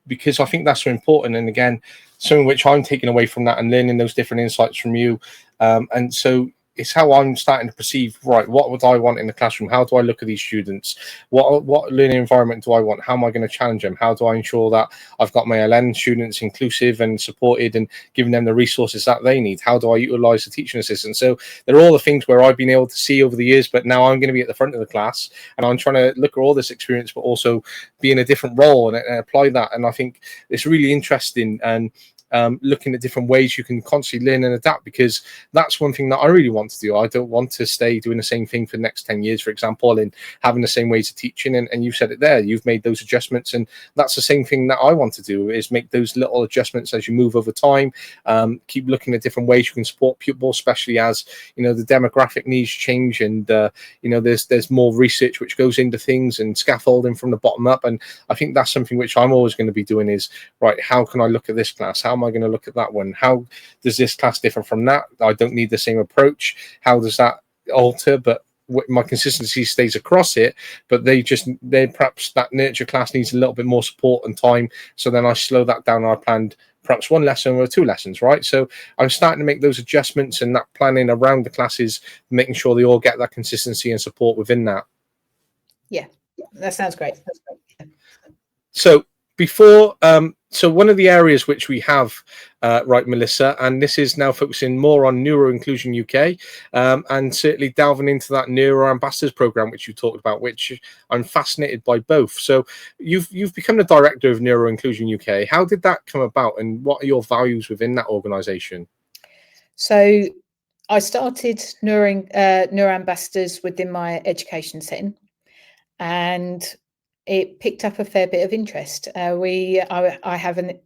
because I think that's so important. And again, something which I'm taking away from that and learning those different insights from you. And so it's how I'm starting to perceive, right, what would I want in the classroom? How do I look at these students? What learning environment do I want? How am I going to challenge them? How do I ensure that I've got my LN students inclusive and supported and giving them the resources that they need? How do I utilize the teaching assistant? So they're all the things where I've been able to see over the years, but now I'm going to be at the front of the class and I'm trying to look at all this experience, but also be in a different role and apply that. And I think it's really interesting, and looking at different ways you can constantly learn and adapt, because that's one thing that I really want to do. I don't want to stay doing the same thing for the next 10 years, for example, and having the same ways of teaching. And you've said it there, you've made those adjustments, and that's the same thing that I want to do, is make those little adjustments as you move over time. Keep looking at different ways you can support pupils, especially as, you know, the demographic needs change, and you know, there's more research which goes into things and scaffolding from the bottom up. And I think that's something which I'm always going to be doing, is right, how can I look at this class? How am I going to look at that one? How does this class differ from that? I don't need the same approach. How does that alter? But my consistency stays across it, but they perhaps that nurture class needs a little bit more support and time. So then I slow that down. I planned perhaps one lesson or two lessons, right? So I'm starting to make those adjustments and that planning around the classes, making sure they all get that consistency and support within that. Yeah, that sounds great. So before, so one of the areas which we have, right, Melissa, and this is now focusing more on NeuroInclusion UK, and certainly delving into that Neuro Ambassadors program, which you talked about, which I'm fascinated by both. So you've become the director of NeuroInclusion UK. How did that come about, and what are your values within that organisation? So I started Neuro Ambassadors within my education setting, and it picked up a fair bit of interest. I have an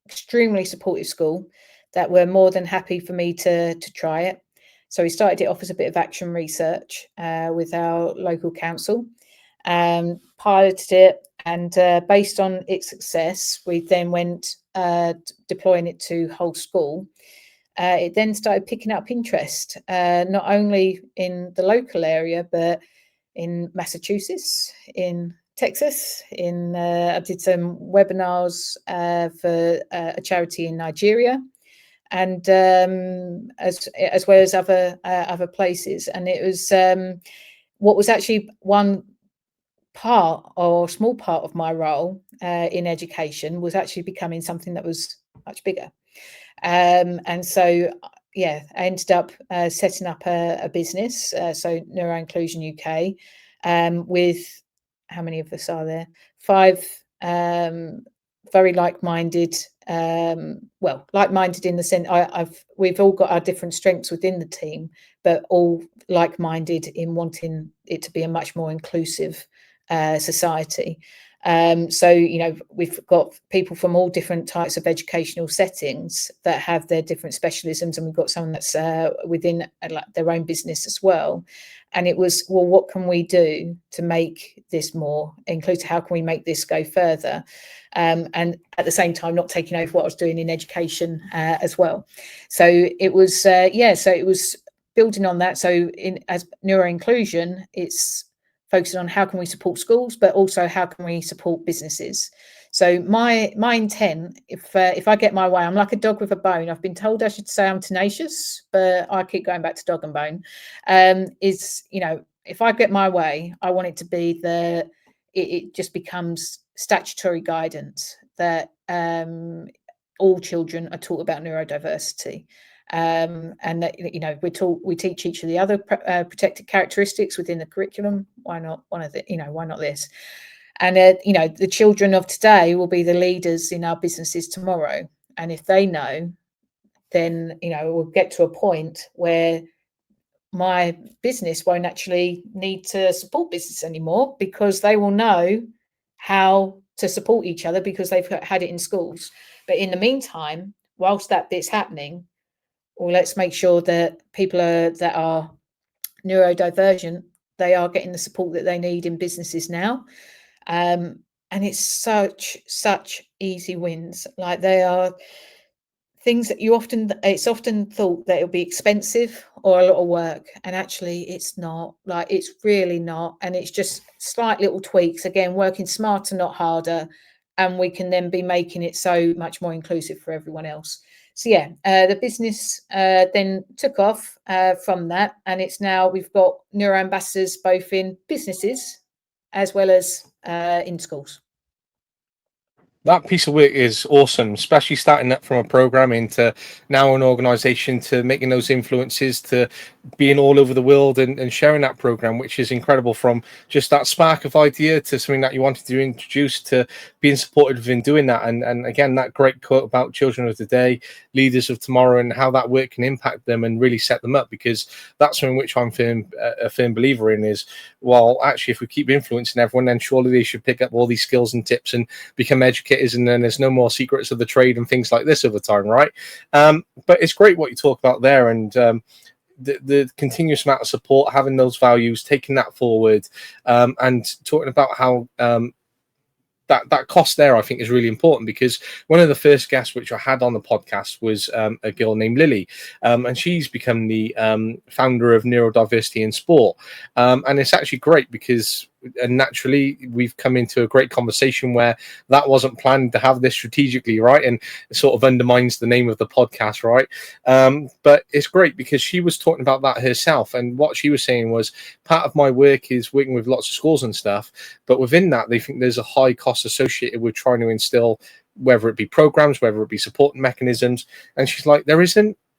extremely supportive school that were more than happy for me to try it. So we started it off as a bit of action research with our local council, piloted it, and based on its success, we then went deploying it to whole school. It then started picking up interest, not only in the local area, but in Massachusetts, in Texas. I did some webinars for a charity in Nigeria, and as well as other places. And it was what was actually one part or small part of my role in education was actually becoming something that was much bigger. And so, yeah, I ended up setting up a business, so NeuroInclusion UK, with, how many of us are there? 5 very like-minded, like-minded in the sense we've all got our different strengths within the team, but all like-minded in wanting it to be a much more inclusive society. So, you know, we've got people from all different types of educational settings that have their different specialisms, and we've got someone that's within their own business as well. And it was, well, what can we do to make this more inclusive? How can we make this go further? And at the same time, not taking over what I was doing in education as well. So it was, so it was building on that. So as NeuroInclusion, it's focusing on how can we support schools, but also how can we support businesses. So my intent, if I get my way, I'm like a dog with a bone. I've been told I should say I'm tenacious, but I keep going back to dog and bone. Is, you know, if I get my way, I want it to be it just becomes statutory guidance that all children are taught about neurodiversity. And that, you know, we teach each of the other protected characteristics within the curriculum. Why not one of the, you know, why not this? And you know, the children of today will be the leaders in our businesses tomorrow. And if they know, then, you know, we'll get to a point where my business won't actually need to support business anymore, because they will know how to support each other because they've had it in schools. But in the meantime, whilst that bit's happening, well, let's make sure that people that are neurodivergent, they are getting the support that they need in businesses now. And it's such easy wins. Like, they are things that it's often thought that it'll be expensive or a lot of work, and actually it's not. Like, it's really not. And it's just slight little tweaks, again, working smarter, not harder, and we can then be making it so much more inclusive for everyone else. So yeah, the business then took off from that, and it's now we've got neuro ambassadors both in businesses as well as in schools. That piece of work is awesome, especially starting that from a program into now an organization, to making those influences, to being all over the world and sharing that program, which is incredible. From just that spark of idea to something that you wanted to introduce, to being supportive in doing that. And again, that great quote about children of today, leaders of tomorrow, and how that work can impact them and really set them up, because that's something which I'm a firm believer in is, well, actually, if we keep influencing everyone, then surely they should pick up all these skills and tips and become educated, and then there's no more secrets of the trade and things like this over time, right? But it's great what you talk about there, and the continuous amount of support, having those values, taking that forward, and talking about how that cost there, I think, is really important, because one of the first guests which I had on the podcast was a girl named Lily, and she's become the founder of Neurodiversity in Sport, and it's actually great because naturally we've come into a great conversation where that wasn't planned to have this strategically, right? And it sort of undermines the name of the podcast, right? But it's great because she was talking about that herself, and what she was saying was, part of my work is working with lots of schools and stuff, but within that they think there's a high cost associated with trying to instill, whether it be programs, whether it be support mechanisms, and she's like,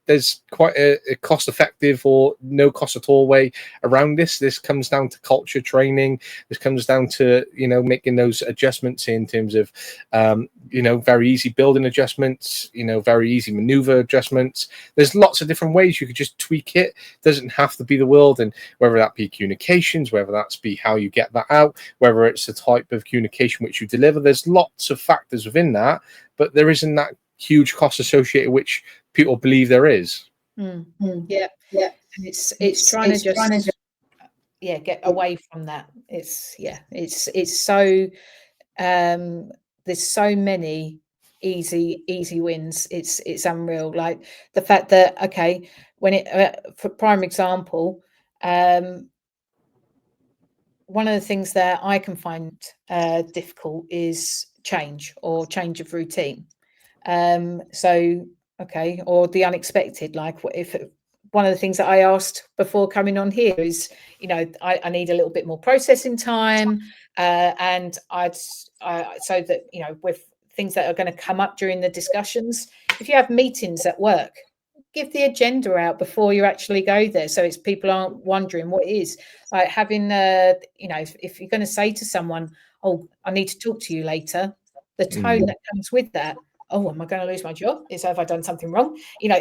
there's quite a cost effective or no cost at all way around this. This comes down to culture training. This comes down to, you know, making those adjustments in terms of, you know, very easy building adjustments, you know, very easy maneuver adjustments. There's lots of different ways you could just tweak it. It doesn't have to be the world. And whether that be communications, whether that's be how you get that out, whether it's the type of communication which you deliver, there's lots of factors within that, but there isn't that huge cost associated which people believe there is. Yeah, and it's trying to just get away from that. It's so there's so many easy wins. It's unreal. Like the fact that, okay, when it for prime example, one of the things that I can find difficult is change of routine. So, okay, or the unexpected, like if one of the things that I asked before coming on here is, you know, I need a little bit more processing time, and so that, you know, with things that are going to come up during the discussions, if you have meetings at work, give the agenda out before you actually go there, so it's people aren't wondering what it is. Like having you know, if you're going to say to someone, oh, I need to talk to you later, the tone that comes with that, oh, am I going to lose my job? Have I done something wrong? You know,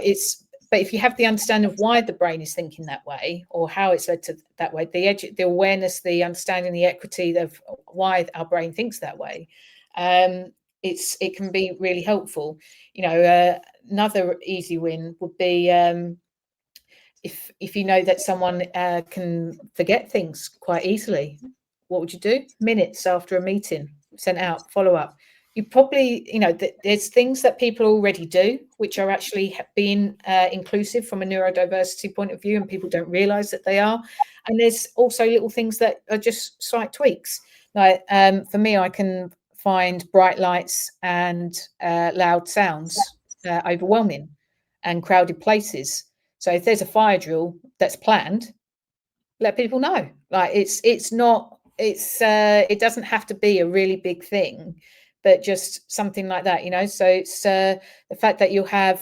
but if you have the understanding of why the brain is thinking that way, or how it's led to that way, the awareness, the understanding, the equity of why our brain thinks that way, it can be really helpful. You know, another easy win would be if you know that someone can forget things quite easily. What would you do? Minutes after a meeting, sent out, follow up. You probably, you know, there's things that people already do, which are actually being inclusive from a neurodiversity point of view, and people don't realize that they are. And there's also little things that are just slight tweaks. Like for me, I can find bright lights and loud sounds overwhelming and crowded places. So if there's a fire drill that's planned, let people know. Like it's not it doesn't have to be a really big thing, but just something like that, you know. So it's the fact that you have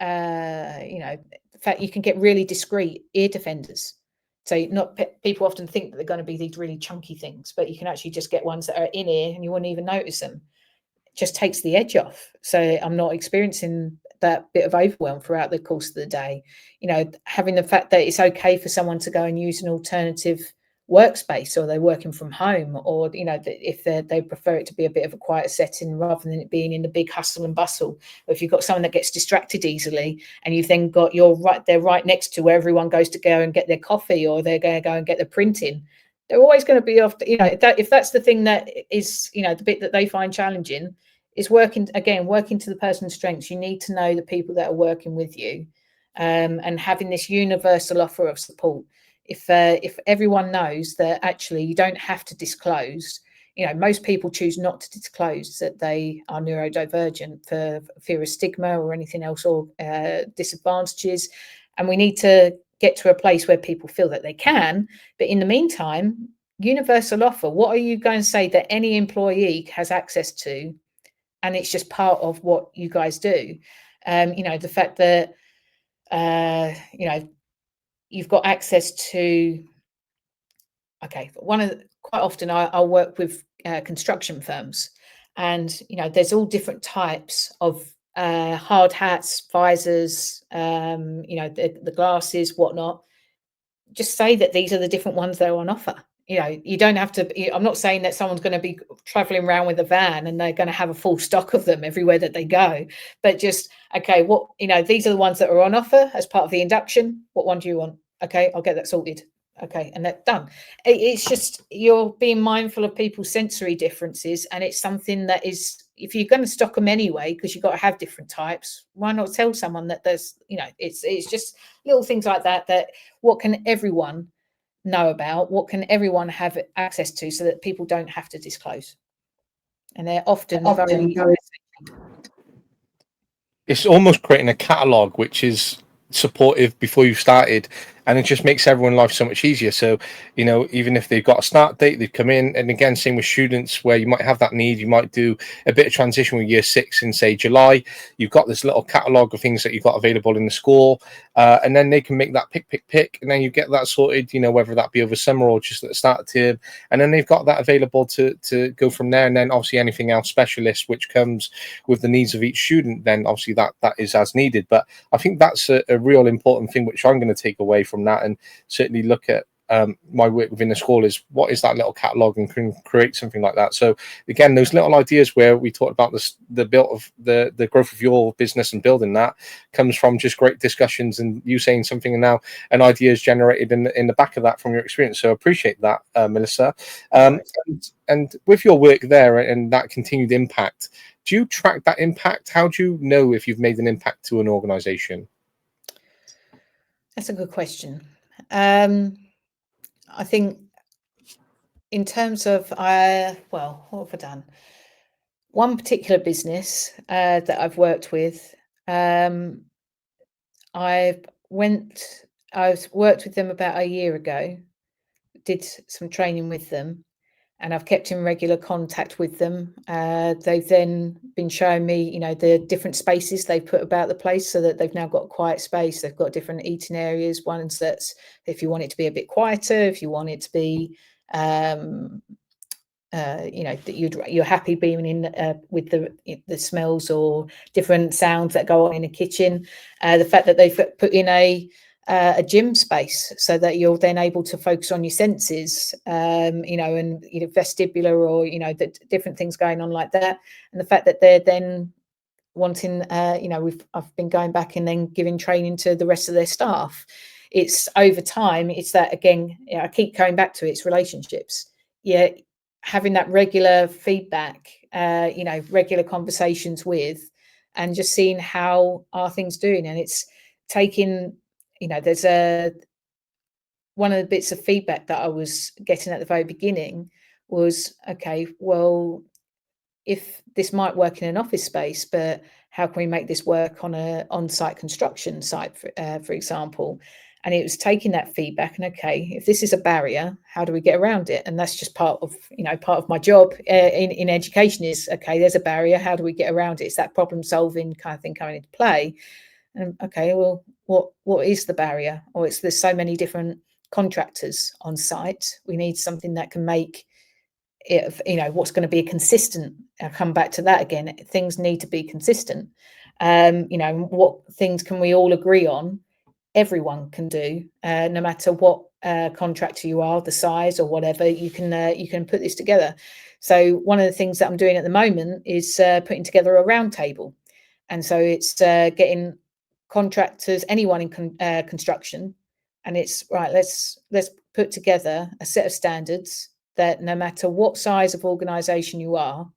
you know, the fact you can get really discreet ear defenders. So not people often think that they're going to be these really chunky things, but you can actually just get ones that are in ear and you wouldn't even notice them. It just takes the edge off. So I'm not experiencing that bit of overwhelm throughout the course of the day. You know, having the fact that it's okay for someone to go and use an alternative workspace, or they're working from home, or you know, if they prefer it to be a bit of a quiet setting rather than it being in the big hustle and bustle. Or if you've got someone that gets distracted easily and you've then got they're right next to where everyone goes to go and get their coffee, or they're going to go and get the printing, they're always going to be off. You know, if that's the thing that is, you know, the bit that they find challenging, is working to the person's strengths. You need to know the people that are working with you, and having this universal offer of support. If everyone knows that actually you don't have to disclose, you know, most people choose not to disclose that they are neurodivergent for fear of stigma or anything else, or disadvantages. And we need to get to a place where people feel that they can. But in the meantime, universal offer, what are you going to say that any employee has access to? And it's just part of what you guys do. You know, the fact that, you know, you've got access to, okay, quite often I'll work with construction firms, and, you know, there's all different types of hard hats, visors, you know, the glasses, whatnot. Just say that these are the different ones that are on offer. You know, you don't have to, I'm not saying that someone's going to be traveling around with a van and they're going to have a full stock of them everywhere that they go, but just, okay, what, you know, these are the ones that are on offer as part of the induction. What one do you want? Okay, I'll get that sorted. Okay, and that's done. It's just, you're being mindful of people's sensory differences, and it's something that is, if you're going to stock them anyway, because you've got to have different types, why not tell someone that there's, you know, it's just little things like that, that what can everyone know about, what can everyone have access to, so that people don't have to disclose. And they're often very, it's almost creating a catalog which is supportive before you started, and it just makes everyone's life so much easier. So, you know, even if they've got a start date, they've come in, and again, same with students, where you might have that need, you might do a bit of transition with year 6 in, say, July. You've got this little catalog of things that you've got available in the school, and then they can make that pick, and then you get that sorted, you know, whether that be over summer or just at the start of term, and then they've got that available to go from there. And then obviously anything else specialist which comes with the needs of each student, then obviously that is as needed. But I think that's a real important thing which I'm going to take away from that, and certainly look at my work within the school is, what is that little catalog, and can create something like that. So again, those little ideas where we talked about this, the build of the growth of your business and building that, comes from just great discussions and you saying something, and now an idea is generated in the back of that from your experience. So I appreciate that, Melissa. And with your work there and that continued impact, do you track that impact? How do you know if you've made an impact to an organization? That's a good question. I think in terms of, well, what have I done? One particular business that I've worked with, I worked with them about a year ago, did some training with them, and I've kept in regular contact with them. They've then been showing me, you know, the different spaces they've put about the place, so that they've now got a quiet space. They've got different eating areas. Ones that's, if you want it to be a bit quieter, if you want it to be, you know, that you're happy being in with the smells or different sounds that go on in a kitchen. The fact that they've put in a gym space, so that you're then able to focus on your senses, you know, and, you know, vestibular, or, you know, the different things going on like that. And the fact that they're then wanting, you know, I've been going back and then giving training to the rest of their staff. It's over time. It's that, again, you know, I keep coming back to it, it's relationships. Yeah, having that regular feedback, you know, regular conversations with, and just seeing how are things doing. And it's taking, you know, there's one of the bits of feedback that I was getting at the very beginning was, okay, well, if this might work in an office space, but how can we make this work on a on-site construction site, for example? And it was taking that feedback and, okay, if this is a barrier, how do we get around it? And that's just part of my job in education is, okay, there's a barrier. How do we get around it? It's that problem solving kind of thing coming into play. And okay, well, what is the barrier? Or there's so many different contractors on site. We need something that can make it, what's going to be a consistent. I'll come back to that again. Things need to be consistent. What things can we all agree on? Everyone can do, no matter what contractor you are, the size or whatever. You can put this together. So one of the things that I'm doing at the moment is putting together a roundtable, and so it's getting contractors, anyone in construction, and it's right. Let's put together a set of standards that no matter what size of organisation you are,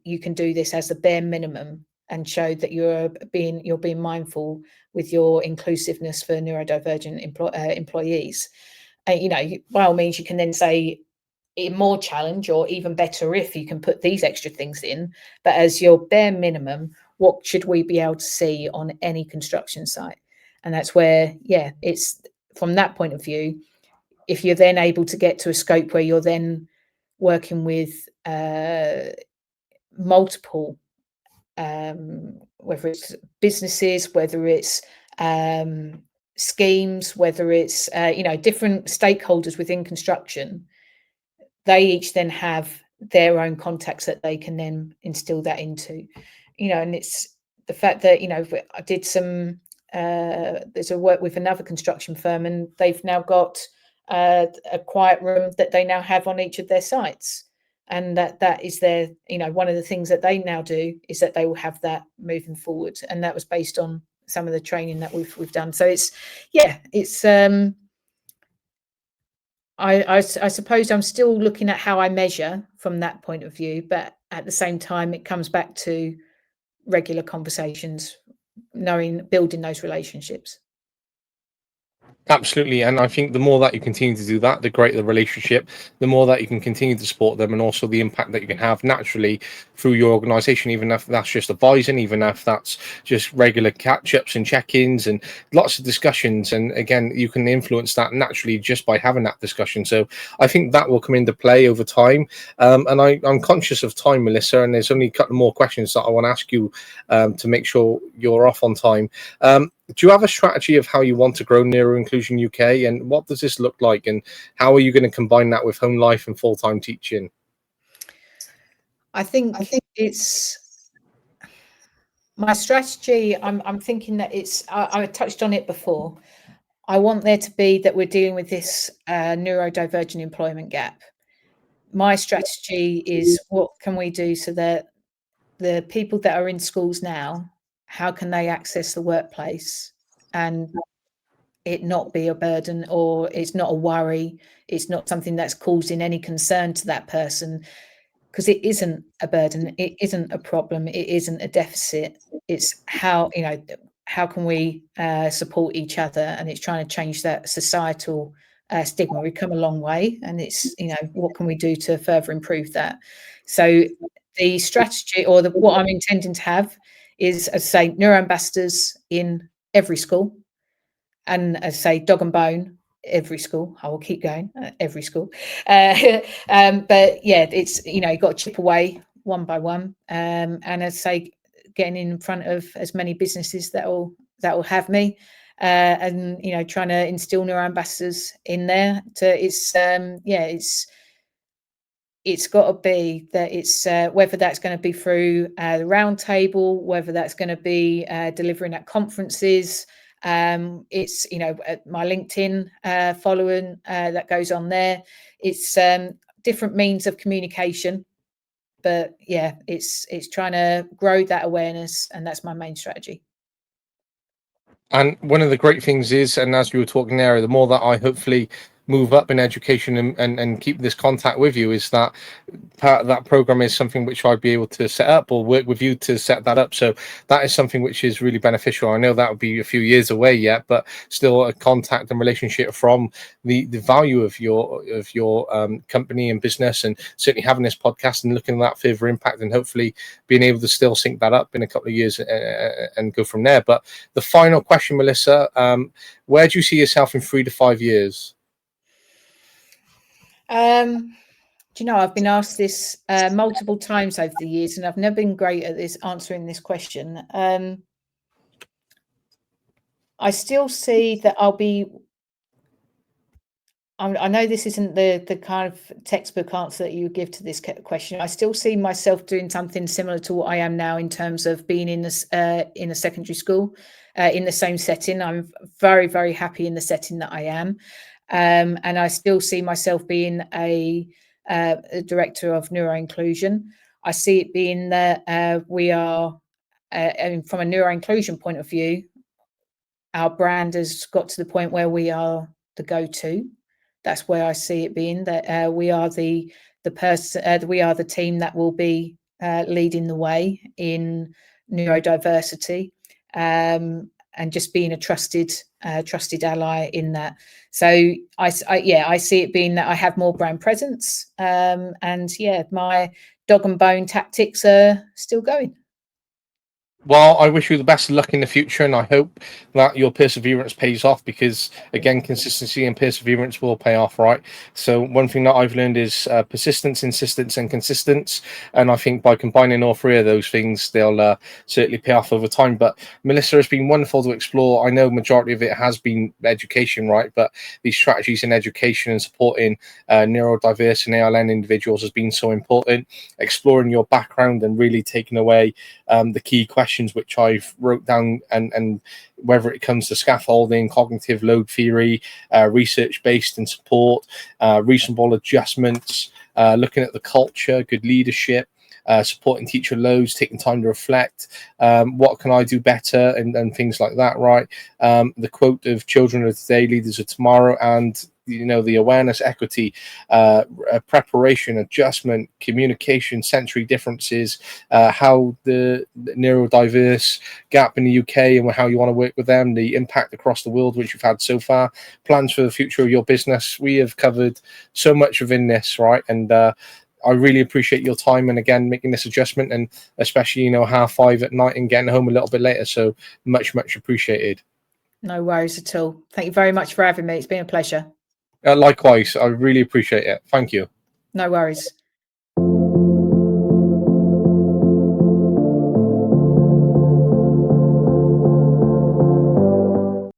you can do this as the bare minimum, and show that you're being mindful with your inclusiveness for neurodivergent employees. By all means, you can then say more challenge, or even better if you can put these extra things in. But as your bare minimum, what should we be able to see on any construction site? And that's where, it's from that point of view. If you're then able to get to a scope where you're then working with multiple, whether it's businesses, whether it's schemes, whether it's different stakeholders within construction, they each then have their own contacts that they can then instill that into. And it's the fact that I did some there's a work with another construction firm, and they've now got a quiet room that they now have on each of their sites. And that is their, one of the things that they now do is that they will have that moving forward. And that was based on some of the training that we've done. So it's I suppose I'm still looking at how I measure from that point of view, but at the same time, it comes back to regular conversations, building those relationships. Absolutely. And I think the more that you continue to do that, the greater the relationship, the more that you can continue to support them, and also the impact that you can have naturally through your organization, even if that's just advising, even if that's just regular catch-ups and check-ins and lots of discussions. And again, you can influence that naturally just by having that discussion. So I think that will come into play over time. And I'm conscious of time, Melissa, and there's only a couple more questions that I want to ask you to make sure you're off on time. Do you have a strategy of how you want to grow NeuroInclusion UK, and what does this look like, and how are you going to combine that with home life and full-time teaching? I think it's my strategy. I'm thinking that I touched on it before. I want there to be that we're dealing with this neurodivergent employment gap. My strategy is, what can we do so that the people that are in schools now, how can they access the workplace and it not be a burden, or it's not a worry, it's not something that's causing any concern to that person, because it isn't a burden, it isn't a problem, it isn't a deficit. It's how can we support each other, and it's trying to change that societal stigma. We've come a long way, and it's what can we do to further improve that? So the strategy, or what I'm intending to have, is, as I say, neuro ambassadors in every school, and as I say, dog and bone every school. I will keep going, every school. But yeah, it's you've got to chip away one by one, and as I say, getting in front of as many businesses that will have me, and trying to instill neuro ambassadors in there. It's got to be that it's whether that's going to be through the round table, whether that's going to be delivering at conferences. It's my LinkedIn following that goes on there. It's different means of communication, but yeah, it's trying to grow that awareness, and that's my main strategy. And one of the great things is, and as you were talking there, the more that I hopefully move up in education and keep this contact with you, is that part of that program is something which I'd be able to set up or work with you to set that up. So that is something which is really beneficial. I know that would be a few years away yet, but still a contact and relationship from the value of your company and business, and certainly having this podcast and looking at that further impact, and hopefully being able to still sync that up in a couple of years and go from there. But the final question, Melissa, where do you see yourself in 3 to 5 years? Do you know, I've been asked this multiple times over the years, and I've never been great at this answering this question. I still see that I'll be. I know this isn't the kind of textbook answer that you would give to this question. I still see myself doing something similar to what I am now in terms of being in a secondary school, in the same setting. I'm very, very happy in the setting that I am, and I still see myself being a director of NeuroInclusion. I see it being that we are, from a NeuroInclusion point of view, our brand has got to the point where we are the go-to. That's where I see it being, that we are the person, we are the team that will be leading the way in neurodiversity, and just being a trusted ally in that. So I see it being that I have more brand presence, and yeah, my dog and bone tactics are still going. Well, I wish you the best of luck in the future, and I hope that your perseverance pays off, because again, consistency and perseverance will pay off, right? So one thing that I've learned is persistence, insistence, and consistence, and I think by combining all three of those things, they'll certainly pay off over time. But Melissa, it's been wonderful to explore. I know majority of it has been education, right? But these strategies in education and supporting neurodiverse and ALN individuals has been so important. Exploring your background and really taking away the key questions which I've wrote down, and whether it comes to scaffolding, cognitive load theory, research-based and support, reasonable adjustments, looking at the culture, good leadership, supporting teacher loads, taking time to reflect, what can I do better, and things like that, right? The quote of children of today, leaders of tomorrow, and the awareness, equity, preparation, adjustment, communication, sensory differences, how the neurodiverse gap in the UK and how you want to work with them, the impact across the world which you've had so far, plans for the future of your business. We have covered so much within this, right? And I really appreciate your time, and again making this adjustment, and especially 5:30 at night and getting home a little bit later. So much appreciated. No worries at all. Thank you very much for having me. It's been a pleasure. Likewise, I really appreciate it. Thank you. No worries.